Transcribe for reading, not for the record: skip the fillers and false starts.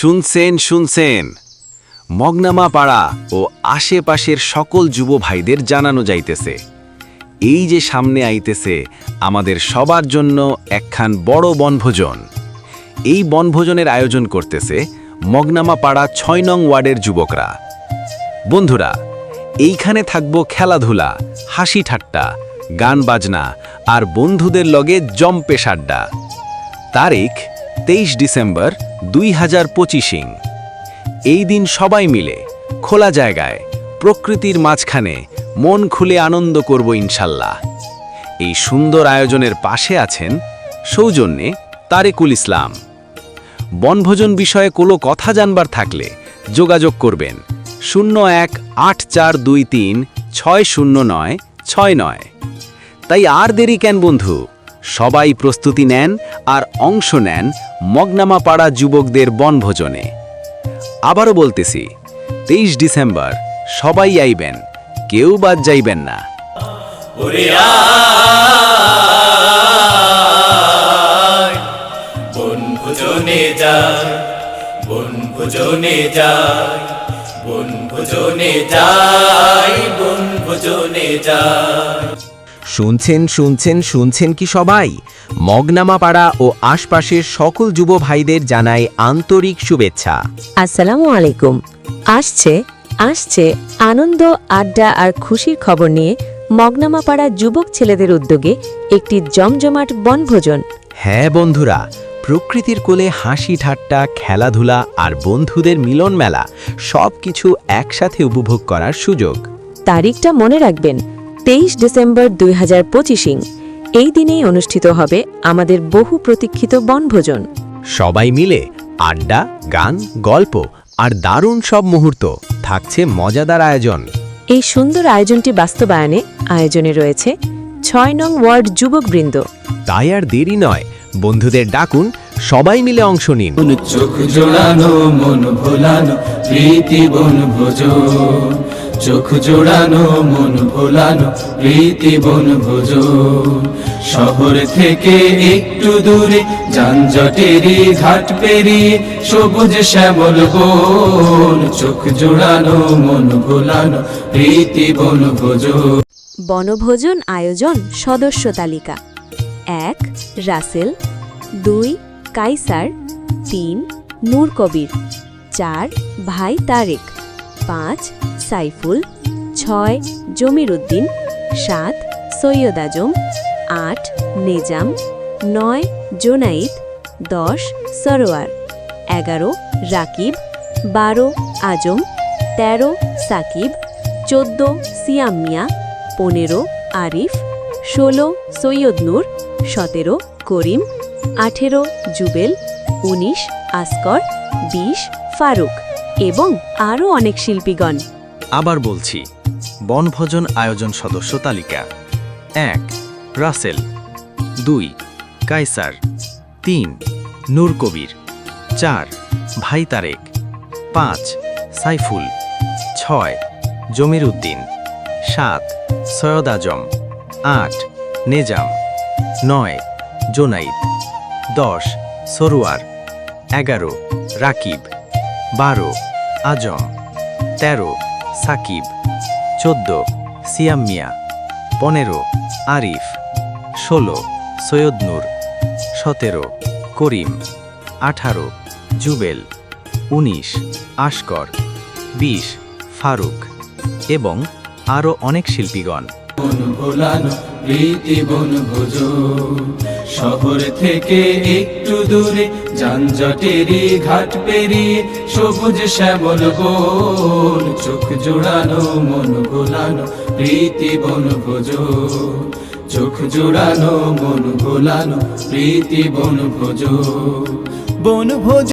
শুনছেন মগনামা পাড়া ও আশেপাশের সকল যুব ভাইদের জানানো যাইতেছে এই যে সামনে আইতেছে আমাদের সবার জন্য একখান বড় বনভোজন। এই বনভোজনের আয়োজন করতেছে মগনামা পাড়া ৬ নং ওয়ার্ডের যুবকরা। বন্ধুরা, এইখানে থাকবো খেলাধুলা, হাসি ঠাট্টা, গান বাজনা আর বন্ধুদের লগে জম্পেশ আড্ডা। তারিখ ২৩ ডিসেম্বর ২০২৫। এই দিন সবাই মিলে খোলা জায়গায় প্রকৃতির মাঝখানে মন খুলে আনন্দ করব ইনশাল্লাহ। এই সুন্দর আয়োজনের পাশে আছেন সৌজন্যে তারেকুল ইসলাম। বনভোজন বিষয়ে কোনো কথা জানবার থাকলে যোগাযোগ করবেন 018423609669। তাই আর দেরি কেন বন্ধু, সবাই প্রস্তুতি নেন আর অংশ নেন মগনামা পাড়া যুবকদের বনভোজনে। আবারও বলতেছি, ২৩ ডিসেম্বর সবাই আইবেন, কেউ বাদ যাইবেন না। বনভোজনে যায়, বনভোজনে যায়, বনভোজনে যায়, বনভোজনে যায়। শুনছেন কি সবাই? মগনামা পাড়া ও আশপাশের সকল যুব ভাইদের জানাই আন্তরিক শুভেচ্ছা। আসসালামু আলাইকুম। আসছে আনন্দ, আড্ডা আর খুশির খবর নিয়ে মগনামা পাড়া যুবক ছেলেদের উদ্যোগে একটি জমজমাট বনভোজন। হ্যাঁ বন্ধুরা, প্রকৃতির কোলে হাসি ঠাট্টা, খেলাধুলা আর বন্ধুদের মিলন মেলা সবকিছু একসাথে উপভোগ করার সুযোগ। তারিখটা মনে রাখবেন, ২৩ ডিসেম্বর ২০২৫। এই দিনেই অনুষ্ঠিত হবে আমাদের বহু প্রতীক্ষিত বনভোজন। সবাই মিলে আড্ডা, গান, গল্প আর দারুণ সব মুহূর্ত, থাকছে মজাদার আয়োজন। এই সুন্দর আয়োজনটি আয়োজনে রয়েছে ৬ নং ওয়ার্ড যুবকবৃন্দ। তাই আর দেরি নয়, বন্ধুদের ডাকুন, সবাই মিলে অংশ নিন। চোখ জোড়ানো, মন ভোলানো, প্রীতি বনভোজন। চোখ জোড়ানো, মন ভোলানো, প্রীতি বনভোজন। শহর থেকে একটু দূরে যানজটেরই ঘাট পেরিয়ে সবুজ শ্যামল বন। চোখ জোড়ানো, মন ভোলানো, প্রীতি বনভোজন। বনভোজন আয়োজন সদস্য তালিকা: ১ রাসেল, ২ কাইসার, ৩ নূর কবির, ৪ ভাই তারেক, ৫ সাইফুল, ৬ জমির উদ্দিন, ৭ সৈয়দ আজম, ৮ নেজাম, ৯ জোনাইদ, ১০ সরোয়ার, ১১ রাকিব, ১২ আজম, ১৩ সাকিব, ১৪ সিয়াম মিয়া, ১৫ আরিফ, ১৬ সৈয়দ নূর, ১৭ করিম, ১৮ জুবেল, ১৯ আসকর, ২০ ফারুক এবং আরও অনেক শিল্পীগণ। আবার বলছি, বনভোজন আয়োজন সদস্য তালিকা: ১ রাসেল, ২ কায়সার, ৩ নূর কবির, ৪ ভাই তারেক, ৫ সাইফুল, ৬ জমির উদ্দিন, ৭ সৈয়দ আজম, ৮ নেজাম, ৯ জোনাইদ, ১০ সরোয়ার, ১১ রাকিব, ১২ আজম, ১৩ সাকিব, ১৪ সিয়াম মিয়া, ১৫ আরিফ, ১৬ সৈয়দ নূর, ১৭ করিম, ১৮ জুবেল, ১৯ আসকর, ২০ ফারুক এবং আরও অনেক শিল্পীগণ। ভোলানো প্রীতি বনভোজন। শহর থেকে একটু দূরে যানজটেরই ঘাট পেরিয়ে সবুজ শ্যামল বন। চোখ জোড়ানো, মন ভোলানো, প্রীতি বনভোজন। চোখ জোড়ানো, মন ভোলানো, প্রীতি বনভোজন।